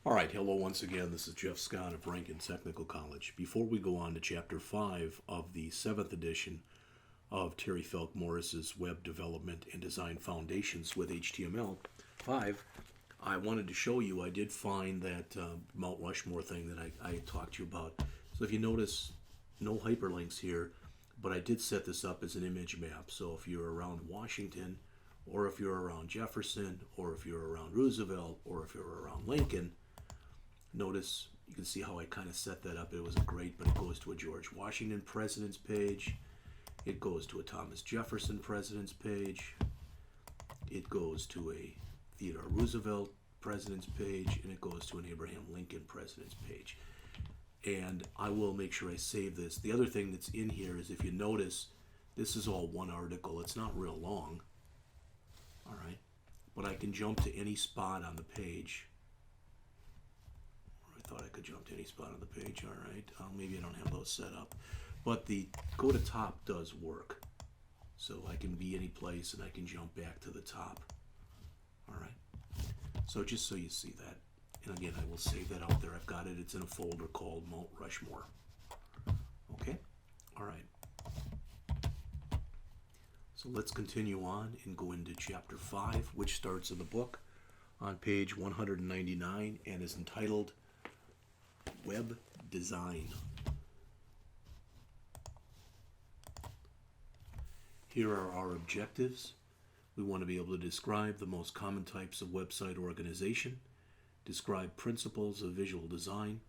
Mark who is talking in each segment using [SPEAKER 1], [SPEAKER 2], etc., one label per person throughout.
[SPEAKER 1] All right, hello once again. This is Jeff Scott of Rankin Technical College. Before we go on to Chapter 5 of the 7th edition of Terry Felk Morris's Web Development and Design Foundations with HTML5, I wanted to show you, I did find that Mount Rushmore thing that I talked to you about. So if you notice, no hyperlinks here, but I did set this up as an image map. So if you're around Washington, or if you're around Jefferson, or if you're around Roosevelt, or if you're around Lincoln, notice you can see how I kind of set that up. It wasn't great, but it goes to a George Washington President's page. It goes to a Thomas Jefferson President's page. It goes to a Theodore Roosevelt President's page, and it goes to an Abraham Lincoln President's page. And I will make sure I save this. The other thing that's in here is, if you notice, this is all one article. It's not real long. All right. But I can jump to any spot on the page. I thought I could jump to any spot on the page. All right. Maybe I don't have those set up. But the go to top does work. So I can be any place and I can jump back to the top. All right. So just so you see that. And again, I will save that out there. I've got it. It's in a folder called Mount Rushmore. Okay? All right. So let's continue on and go into Chapter 5, which starts in the book on page 199 and is entitled Web Design. Here are our objectives. We want to be able to describe the most common types of website organization, describe principles of visual design,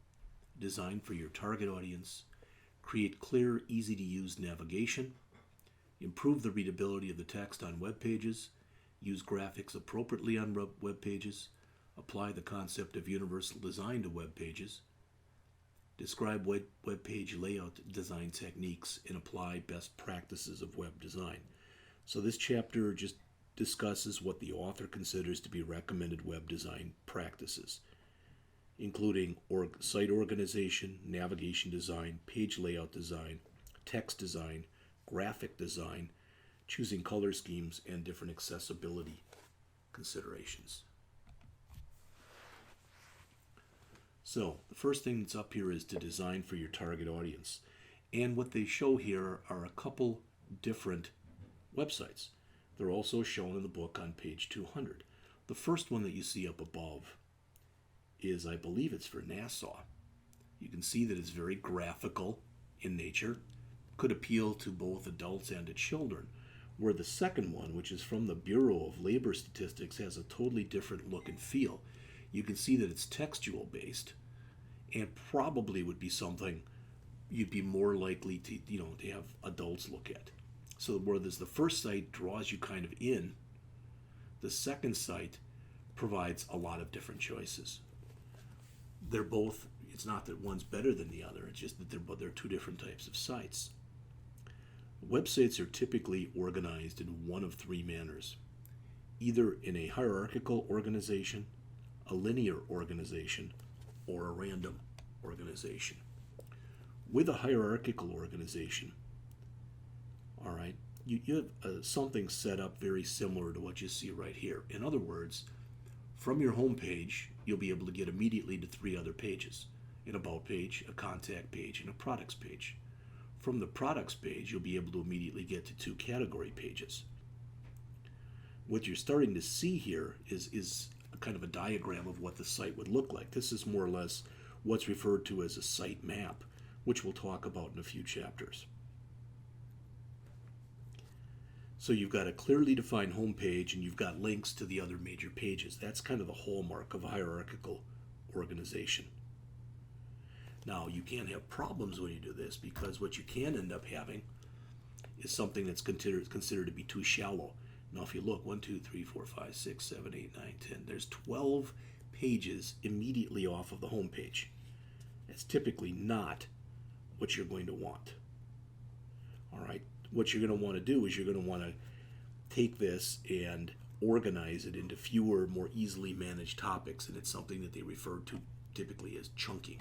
[SPEAKER 1] design for your target audience, create clear, easy-to-use navigation, improve the readability of the text on web pages, use graphics appropriately on web pages, apply the concept of universal design to web pages, describe web page layout design techniques, and apply best practices of web design. So this chapter just discusses what the author considers to be recommended web design practices, including site organization, navigation design, page layout design, text design, graphic design, choosing color schemes, and different accessibility considerations. So the first thing that's up here is to design for your target audience. And what they show here are a couple different websites. They're also shown in the book on page 200. The first one that you see up above is, I believe it's for Nassau. You can see that it's very graphical in nature, could appeal to both adults and to children, where the second one, which is from the Bureau of Labor Statistics, has a totally different look and feel. You can see that it's textual based and probably would be something you'd be more likely to, to have adults look at. So whereas the first site draws you kind of in, the second site provides a lot of different choices. They're both, it's not that one's better than the other, it's just that they're two different types of sites. Websites are typically organized in one of three manners, either in a hierarchical organization, a linear organization, or a random organization. With a hierarchical organization, all right, you have something set up very similar to what you see right here. In other words, from your home page, you'll be able to get immediately to three other pages: an about page, a contact page, and a products page. From the products page, you'll be able to immediately get to two category pages. What you're starting to see here is a kind of a diagram of what the site would look like. This is more or less what's referred to as a site map, which we'll talk about in a few chapters. So you've got a clearly defined home page and you've got links to the other major pages. That's kind of the hallmark of a hierarchical organization. Now, you can't have problems when you do this, because what you can end up having is something that's considered to be too shallow. Now, if you look, 1, 2, 3, 4, 5, 6, 7, 8, 9, 10, there's 12 pages immediately off of the home page. That's typically not what you're going to want. All right, what you're going to want to do is you're going to want to take this and organize it into fewer, more easily managed topics, and it's something that they refer to typically as chunking.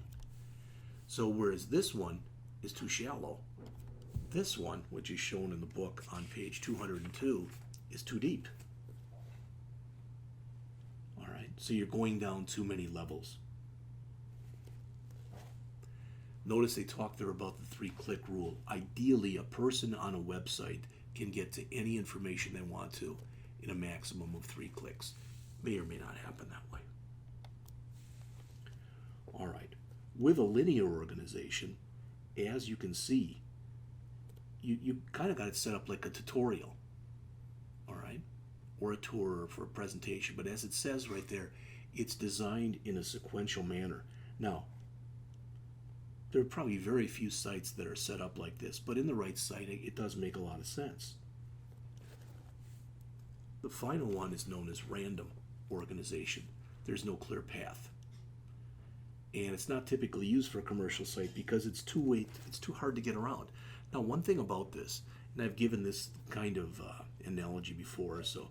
[SPEAKER 1] So whereas this one is too shallow, this one, which is shown in the book on page 202, is too deep. All right, so you're going down too many levels. Notice they talk there about the 3-click rule. Ideally, a person on a website can get to any information they want to in a maximum of 3 clicks. May or may not happen that way. All right. With a linear organization, as you can see, you kind of got it set up like a tutorial, all right, or a tour for a presentation. But as it says right there, it's designed in a sequential manner. Now, there are probably very few sites that are set up like this, but in the right site, it does make a lot of sense. The final one is known as random organization. There's no clear path. And it's not typically used for a commercial site because it's too hard to get around. Now, one thing about this, and I've given this kind of analogy before, so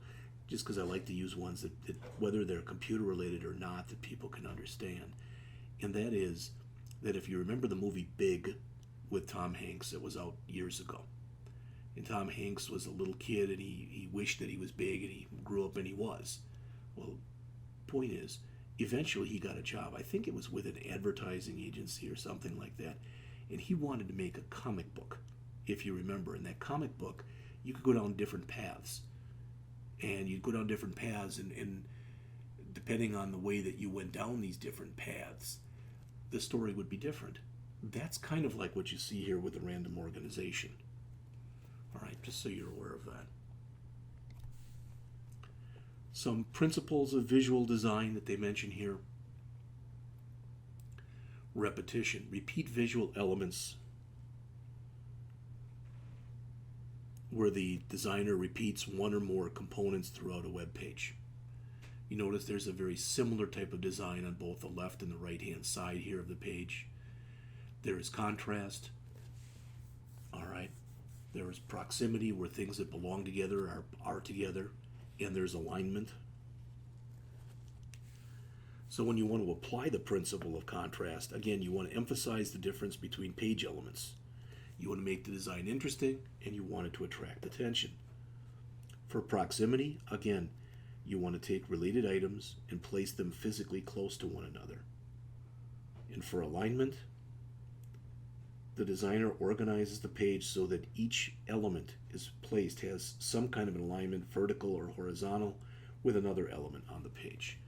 [SPEAKER 1] just because I like to use ones that, whether they're computer related or not, that people can understand, and that is that if you remember the movie Big with Tom Hanks that was out years ago, and Tom Hanks was a little kid and he wished that he was big, and he grew up and he was. Well, point is, eventually he got a job. I think it was with an advertising agency or something like that. And he wanted to make a comic book, if you remember. In that comic book, you could go down different paths. And you'd go down different paths, and depending on the way that you went down these different paths, the story would be different. That's kind of like what you see here with the random organization. All right, just so you're aware of that. Some principles of visual design that they mention here. Repetition. Repeat visual elements where the designer repeats one or more components throughout a web page. You notice there's a very similar type of design on both the left and the right hand side here of the page. There is contrast. All right. There is proximity, where things that belong together are together. And there's alignment. So when you want to apply the principle of contrast, again, you want to emphasize the difference between page elements. You want to make the design interesting, and you want it to attract attention. For proximity, again, you want to take related items and place them physically close to one another. And for alignment, the designer organizes the page so that each element is placed, has some kind of an alignment, vertical or horizontal, with another element on the page.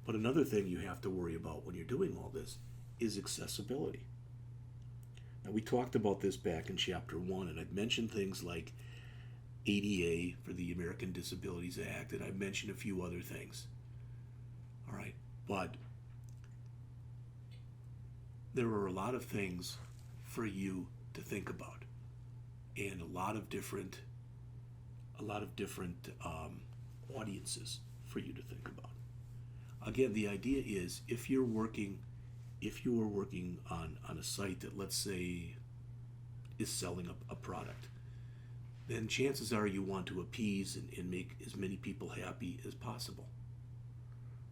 [SPEAKER 1] But another thing you have to worry about when you're doing all this is accessibility. Now, we talked about this back in Chapter 1, and I've mentioned things like ADA for the American Disabilities Act, and I've mentioned a few other things. All right, but there are a lot of things for you to think about, and a lot of different audiences for you to think about. Again, the idea is if you are working on a site that, let's say, is selling a product, then chances are you want to appease and make as many people happy as possible.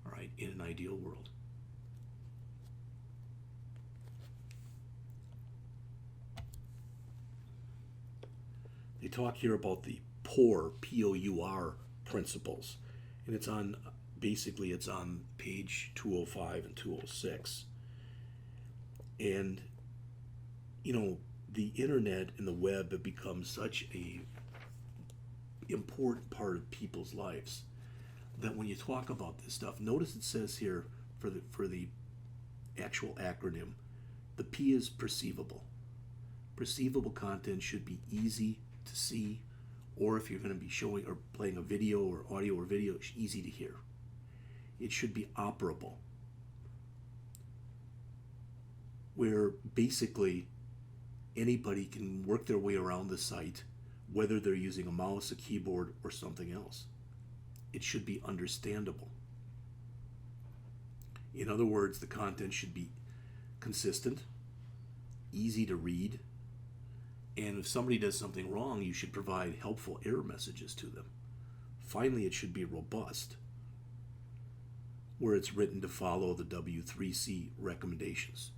[SPEAKER 1] All right, in an ideal world. They talk here about the POUR, P-O-U-R principles, and it's on page 205 and 206. And, the internet and the web have become such a important part of people's lives that when you talk about this stuff, notice it says here for the actual acronym, the P is perceivable. Perceivable content should be easy to see, or if you're going to be showing or playing a video or audio or video, it's easy to hear. It should be operable, where basically anybody can work their way around the site, whether they're using a mouse, a keyboard, or something else. It should be understandable. In other words, the content should be consistent, easy to read, and if somebody does something wrong, you should provide helpful error messages to them. Finally, it should be robust, where it's written to follow the W3C recommendations.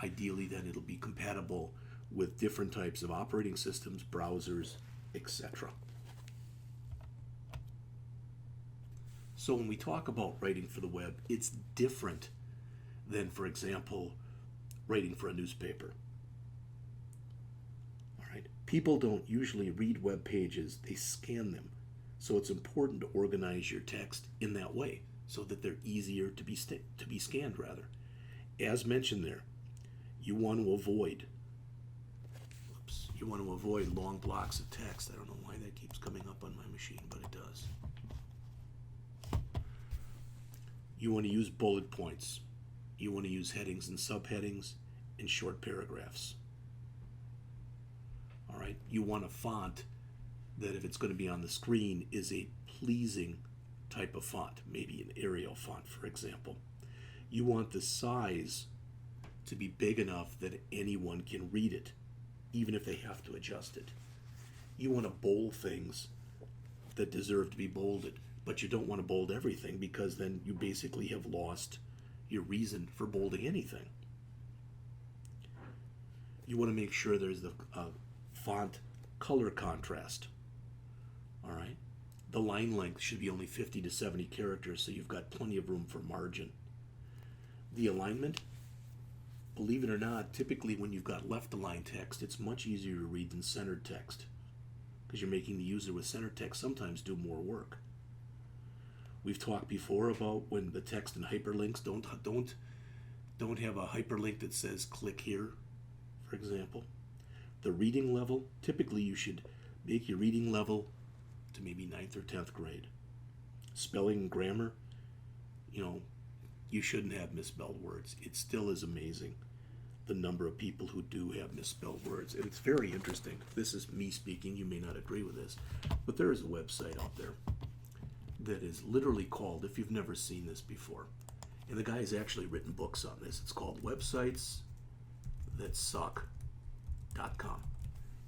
[SPEAKER 1] Ideally, then it'll be compatible with different types of operating systems, browsers, etc. So when we talk about writing for the web, it's different than, for example, writing for a newspaper. People don't usually read web pages, they scan them. So it's important to organize your text in that way so that they're easier to be scanned rather. As mentioned there, you want to avoid long blocks of text. I don't know why that keeps coming up on my machine, but it does. You want to use bullet points. You want to use headings and subheadings and short paragraphs. All right, you want a font that, if it's going to be on the screen, is a pleasing type of font, maybe an Arial font, for example. You want the size to be big enough that anyone can read it, even if they have to adjust it. You want to bold things that deserve to be bolded, but you don't want to bold everything, because then you basically have lost your reason for bolding anything. You want to make sure there's the font color contrast. All right, the line length should be only 50 to 70 characters, so you've got plenty of room for margin. The alignment, believe it or not, typically when you've got left aligned text, it's much easier to read than centered text, because you're making the user with centered text sometimes do more work. We've talked before about when the text and hyperlinks don't have a hyperlink that says click here, for example. The reading level, typically you should make your reading level to maybe 9th or 10th grade. Spelling and grammar, you shouldn't have misspelled words. It still is amazing the number of people who do have misspelled words. And it's very interesting. This is me speaking. You may not agree with this, but there is a website out there that is literally called, if you've never seen this before, and the guy has actually written books on this. It's called websitesthatsuck.com.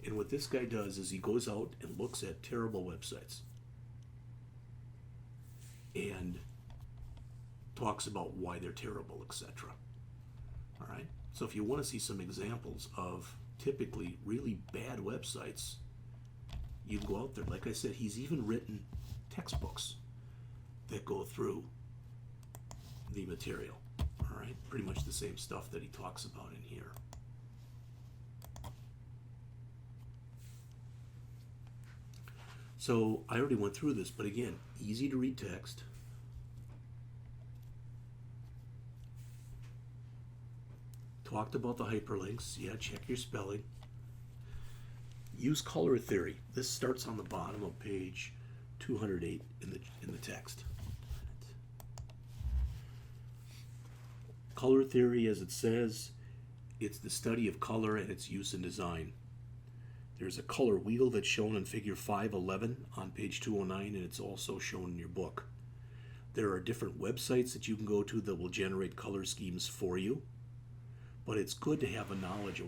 [SPEAKER 1] And what this guy does is he goes out and looks at terrible websites and talks about why they're terrible, etc. All right? So if you want to see some examples of typically really bad websites, you can go out there. Like I said, he's even written textbooks that go through the material. All right? Pretty much the same stuff that he talks about in here. So I already went through this, but again, easy to read text. Talked about the hyperlinks. Yeah, check your spelling. Use color theory. This starts on the bottom of page 208 in the text. Color theory, as it says, it's the study of color and its use in design. There's a color wheel that's shown in figure 511 on page 209, and it's also shown in your book. There are different websites that you can go to that will generate color schemes for you, but it's good to have a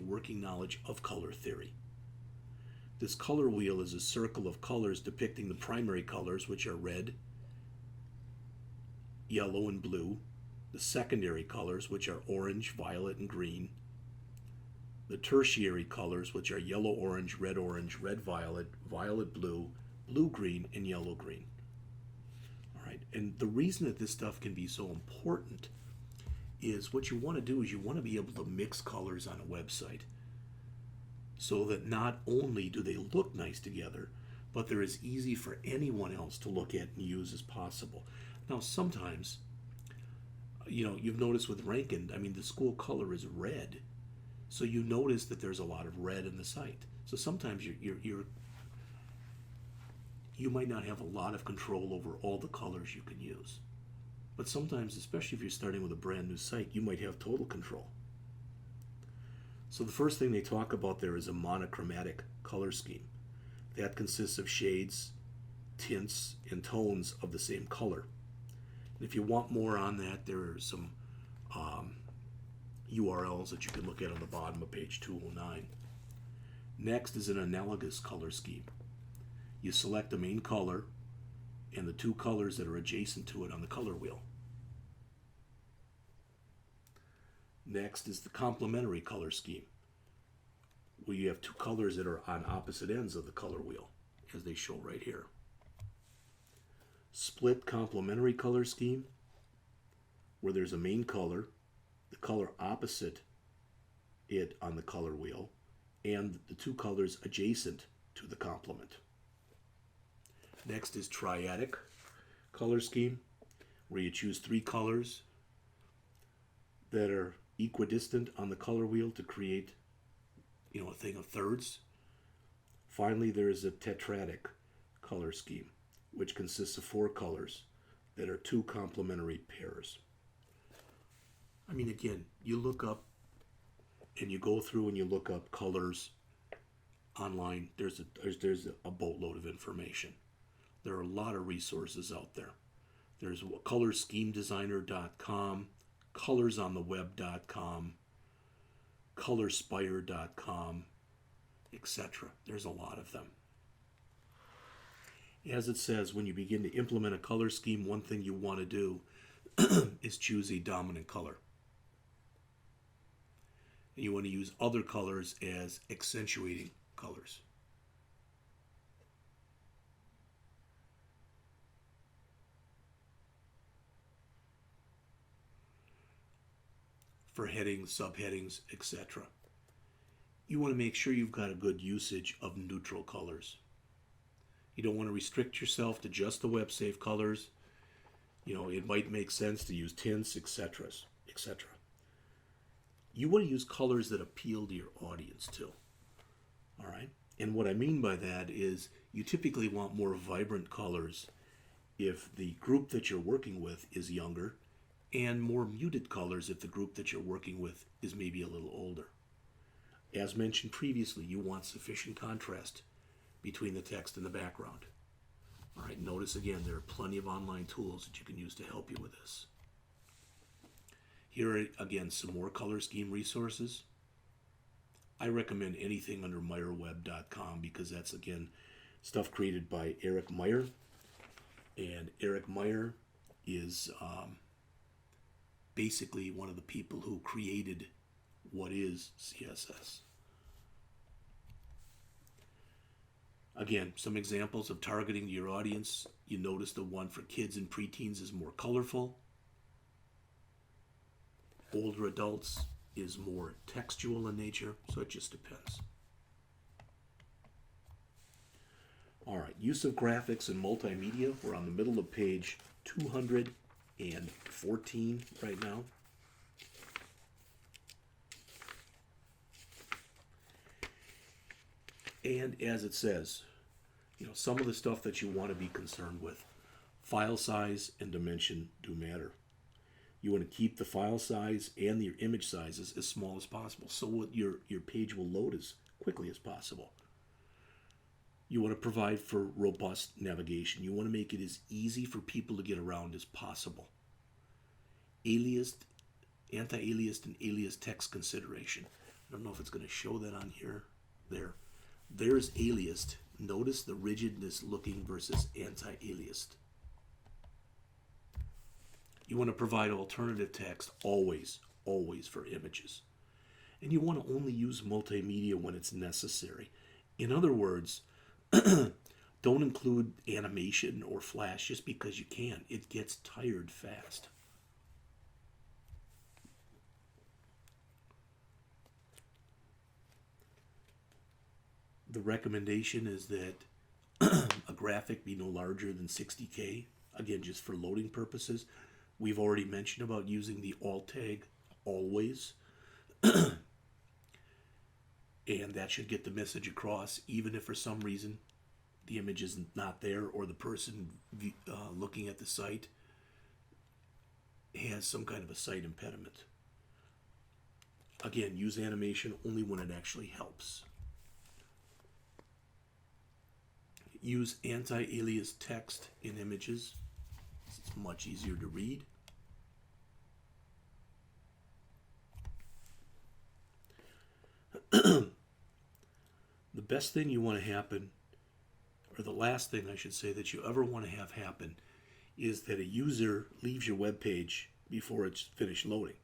[SPEAKER 1] working knowledge of color theory. This color wheel is a circle of colors depicting the primary colors, which are red, yellow, and blue, the secondary colors, which are orange, violet, and green, the tertiary colors, which are yellow, orange, red, violet, violet, blue, blue, green, and yellow, green. All right, and the reason that this stuff can be so important is what you want to do is you want to be able to mix colors on a website so that not only do they look nice together, but they're as easy for anyone else to look at and use as possible. Now, sometimes, you've noticed with Rankin, the school color is red. So you notice that there's a lot of red in the site. So sometimes you might not have a lot of control over all the colors you can use. But sometimes, especially if you're starting with a brand new site, you might have total control. So the first thing they talk about there is a monochromatic color scheme. That consists of shades, tints, and tones of the same color. And if you want more on that, there are some URLs that you can look at on the bottom of page 209. Next is an analogous color scheme. You select the main color and the two colors that are adjacent to it on the color wheel. Next is the complementary color scheme, where you have two colors that are on opposite ends of the color wheel, as they show right here. Split complementary color scheme, where there's a main color, the color opposite it on the color wheel, and the two colors adjacent to the complement. Next is triadic color scheme, where you choose 3 colors that are equidistant on the color wheel to create, a thing of thirds. Finally, there is a tetradic color scheme, which consists of 4 colors that are 2 complementary pairs. Again, you look up and you go through and you look up colors online. There's a boatload of information. There are a lot of resources out there. There's colorschemedesigner.com, colorsontheweb.com, colorspire.com, etc. There's a lot of them. As it says, when you begin to implement a color scheme, one thing you want to do is choose a dominant color. And you want to use other colors as accentuating colors. For headings, subheadings, etc. You want to make sure you've got a good usage of neutral colors. You don't want to restrict yourself to just the web-safe colors. It might make sense to use tints, etc., etc. You want to use colors that appeal to your audience too. All right? And what I mean by that is you typically want more vibrant colors if the group that you're working with is younger, and more muted colors if the group that you're working with is maybe a little older. As mentioned previously, you want sufficient contrast between the text and the background. All right, notice again, there are plenty of online tools that you can use to help you with this. Here are, again, some more color scheme resources. I recommend anything under meyerweb.com because that's, again, stuff created by Eric Meyer. And Eric Meyer is basically one of the people who created what is CSS. Again, some examples of targeting to your audience. You notice the one for kids and preteens is more colorful. Older adults is more textual in nature, so it just depends. All right, use of graphics and multimedia. We're on the middle of page 214 right now. And as it says, some of the stuff that you want to be concerned with, file size and dimension do matter. You want to keep the file size and your image sizes as small as possible so your page will load as quickly as possible. You want to provide for robust navigation. You want to make it as easy for people to get around as possible. Aliased, anti-aliased, and alias text consideration. I don't know if it's going to show that on here. There's aliased. Notice the rigidness looking versus anti-aliased. You want to provide alternative text always for images. And you want to only use multimedia when it's necessary. In other words, don't include animation or flash just because you can. It gets tired fast. The recommendation is that a graphic be no larger than 60K. Again, just for loading purposes. We've already mentioned about using the alt tag always. And that should get the message across, even if for some reason the image is not there or the person looking at the site has some kind of a sight impediment. Again, use animation only when it actually helps. Use anti-alias text in images. It's much easier to read. The best thing you want to happen, or the last thing I should say that you ever want to have happen, is that a user leaves your web page before it's finished loading.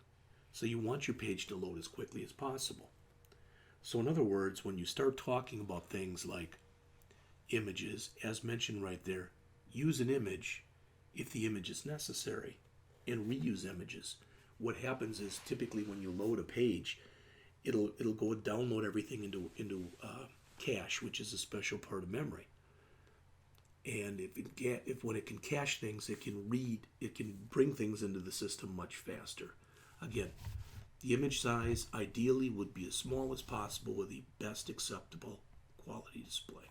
[SPEAKER 1] So you want your page to load as quickly as possible. So in other words, when you start talking about things like images, as mentioned right there, use an image if the image is necessary, and reuse images. What happens is typically when you load a page it'll go and download everything into cache, which is a special part of memory. And if when it can cache things, it can bring things into the system much faster. Again, the image size ideally would be as small as possible with the best acceptable quality display.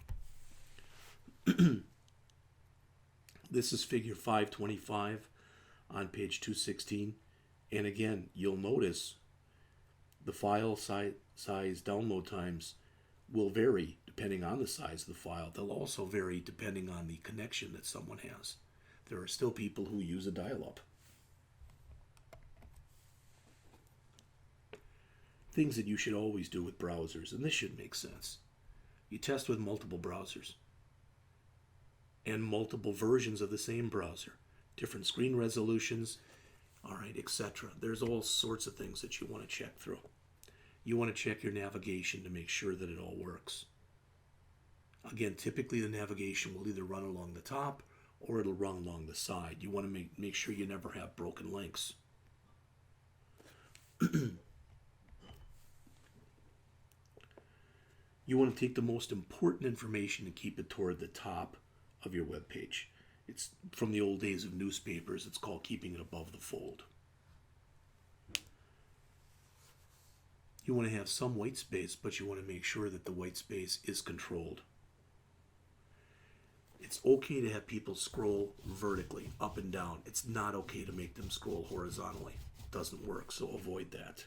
[SPEAKER 1] This is figure 525 on page 216. And again, you'll notice the file size download times will vary depending on the size of the file. They'll also vary depending on the connection that someone has. There are still people who use a dial-up. Things that you should always do with browsers, and this should make sense. You test with multiple browsers and multiple versions of the same browser, different screen resolutions, all right, etc. There's all sorts of things that you want to check through. You want to check your navigation to make sure that it all works. Again, typically the navigation will either run along the top or it'll run along the side. You want to make sure you never have broken links. You want to take the most important information and keep it toward the top of your web page. It's from the old days of newspapers. It's called keeping it above the fold. You want to have some white space, but you want to make sure that the white space is controlled. It's okay to have people scroll vertically, up and down. It's not okay to make them scroll horizontally. It doesn't work, so avoid that.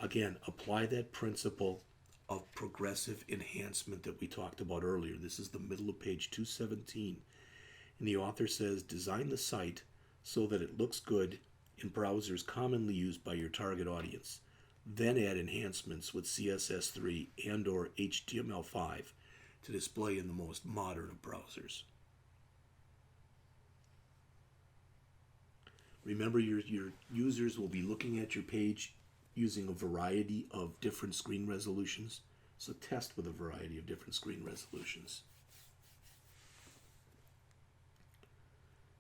[SPEAKER 1] Again, apply that principle of progressive enhancement that we talked about earlier. This is the middle of page 217. And the author says, design the site so that it looks good in browsers commonly used by your target audience. Then add enhancements with CSS3 and or HTML5 to display in the most modern of browsers. Remember, your users will be looking at your page using a variety of different screen resolutions. So test with a variety of different screen resolutions.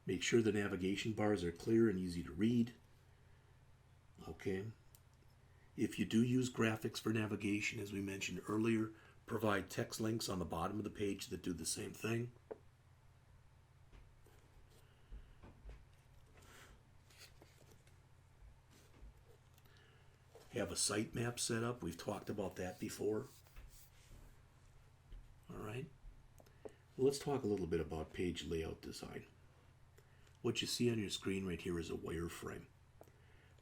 [SPEAKER 1] Make sure the navigation bars are clear and easy to read. Okay. If you do use graphics for navigation, as we mentioned earlier, provide text links on the bottom of the page that do the same thing. Have a sitemap set up. We've talked about that before. All right. Well, let's talk a little bit about page layout design. What you see on your screen right here is a wireframe.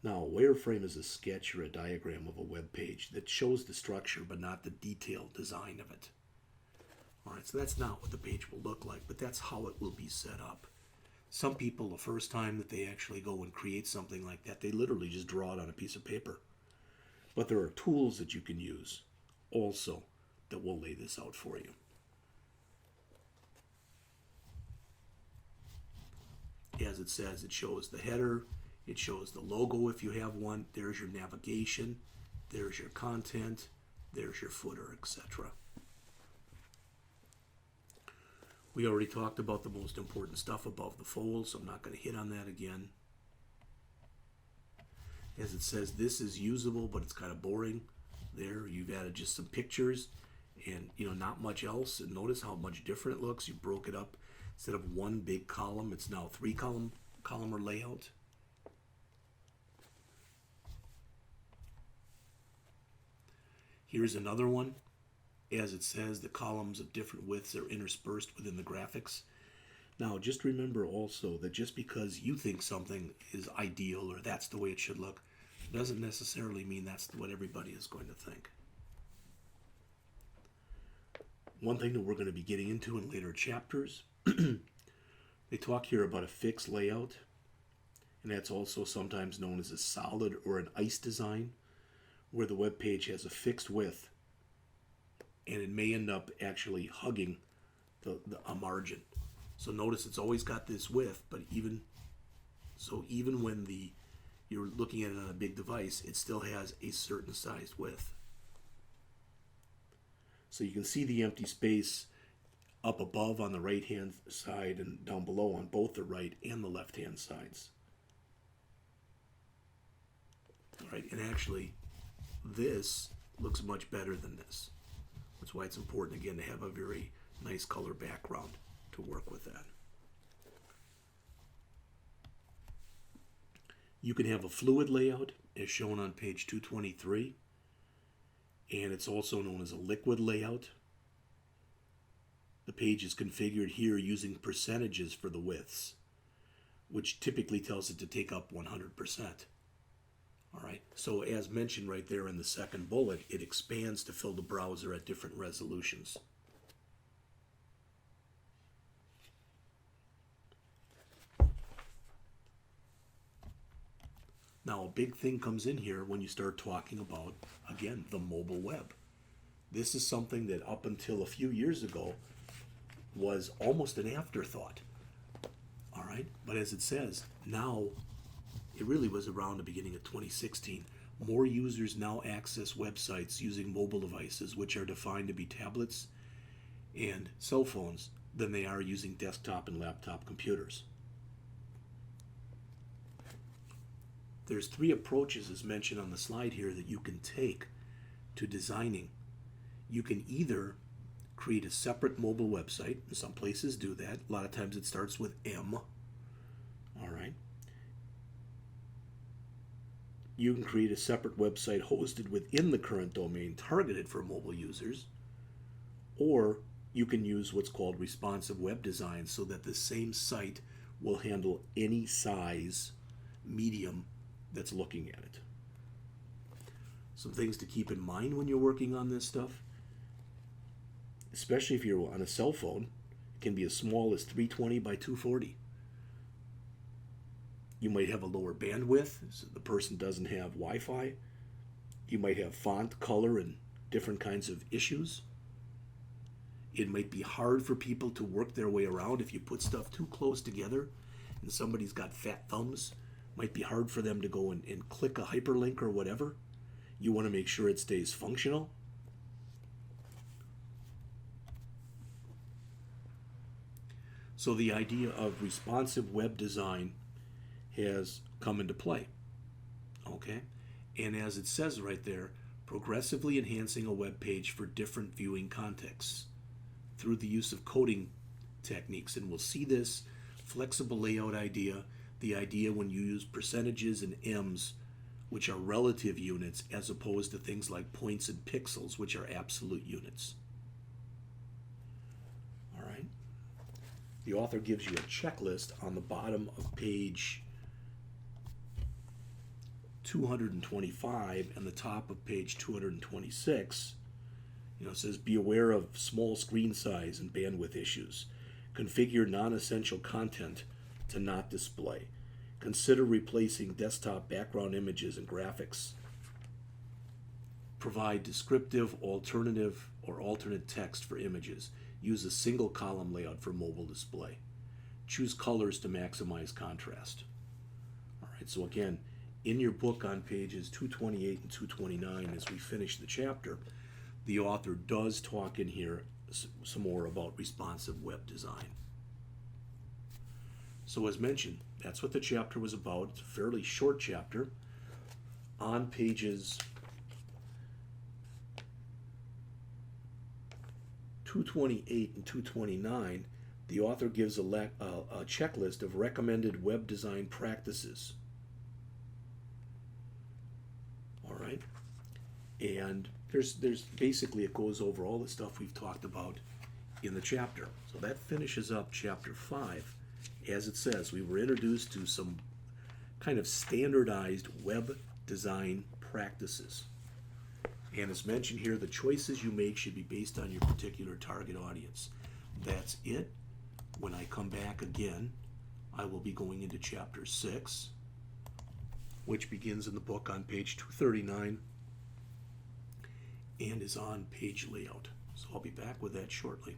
[SPEAKER 1] Now, a wireframe is a sketch or a diagram of a web page that shows the structure but not the detailed design of it. All right, so that's not what the page will look like, but that's how it will be set up. Some people, the first time that they actually go and create something like that, they literally just draw it on a piece of paper. But there are tools that you can use also that will lay this out for you. As it says, it shows the header, it shows the logo if you have one, there's your navigation, there's your content, there's your footer, etc. We already talked about the most important stuff above the fold, so I'm not going to hit on that again. As it says, this is usable, but it's kind of boring. There, you've added just some pictures and, not much else. And notice how much different it looks. You broke it up. Instead of one big column, it's now 3 columnar layout. Here's another one. As it says, the columns of different widths are interspersed within the graphics. Now, just remember also that just because you think something is ideal or that's the way it should look, doesn't necessarily mean that's what everybody is going to think. One thing that we're going to be getting into in later chapters, they talk here about a fixed layout, and that's also sometimes known as a solid or an ice design, where the web page has a fixed width, and it may end up actually hugging a margin. So notice it's always got this width, but even when you're looking at it on a big device, it still has a certain sized width. So you can see the empty space up above on the right hand side and down below on both the right and the left hand sides. All right, and actually this looks much better than this. That's why it's important, again, to have a very nice color background to work with that. You can have a fluid layout, as shown on page 223, and it's also known as a liquid layout. The page is configured here using percentages for the widths, which typically tells it to take up 100%. All right, so as mentioned right there in the second bullet, it expands to fill the browser at different resolutions. Now, a big thing comes in here when you start talking about, again, the mobile web. This is something that up until a few years ago was almost an afterthought. All right, but as it says, now, it really was around the beginning of 2016. More users now access websites using mobile devices, which are defined to be tablets and cell phones, than they are using desktop and laptop computers. There's 3 approaches, as mentioned on the slide here, that you can take to designing. You can either create a separate mobile website, and some places do that. A lot of times it starts with M. All right. You can create a separate website hosted within the current domain targeted for mobile users, or you can use what's called responsive web design so that the same site will handle any size medium that's looking at it. Some things to keep in mind when you're working on this stuff, especially if you're on a cell phone, it can be as small as 320 by 240. You might have a lower bandwidth, so the person doesn't have Wi-Fi. You might have font, color, and different kinds of issues. It might be hard for people to work their way around if you put stuff too close together and somebody's got fat thumbs. Might be hard for them to go and click a hyperlink or whatever. You want to make sure it stays functional. So the idea of responsive web design has come into play. Okay? And as it says right there, progressively enhancing a web page for different viewing contexts through the use of coding techniques. And we'll see this flexible layout idea, the idea when you use percentages and M's, which are relative units, as opposed to things like points and pixels, which are absolute units. All right. The author gives you a checklist on the bottom of page 225 and the top of page 226. It says, be aware of small screen size and bandwidth issues. Configure non-essential content to not display. Consider replacing desktop background images and graphics. Provide descriptive, alternative, or alternate text for images. Use a single column layout for mobile display. Choose colors to maximize contrast. All right, so again, in your book on pages 228 and 229, as we finish the chapter, the author does talk in here some more about responsive web design. So as mentioned, that's what the chapter was about. It's a fairly short chapter. On pages 228 and 229, the author gives a checklist of recommended web design practices. All right? And there's basically, it goes over all the stuff we've talked about in the chapter. So that finishes up chapter 5. As it says, we were introduced to some kind of standardized web design practices. And as mentioned here, the choices you make should be based on your particular target audience. That's it. When I come back again, I will be going into chapter 6, which begins in the book on page 239 and is on page layout. So I'll be back with that shortly.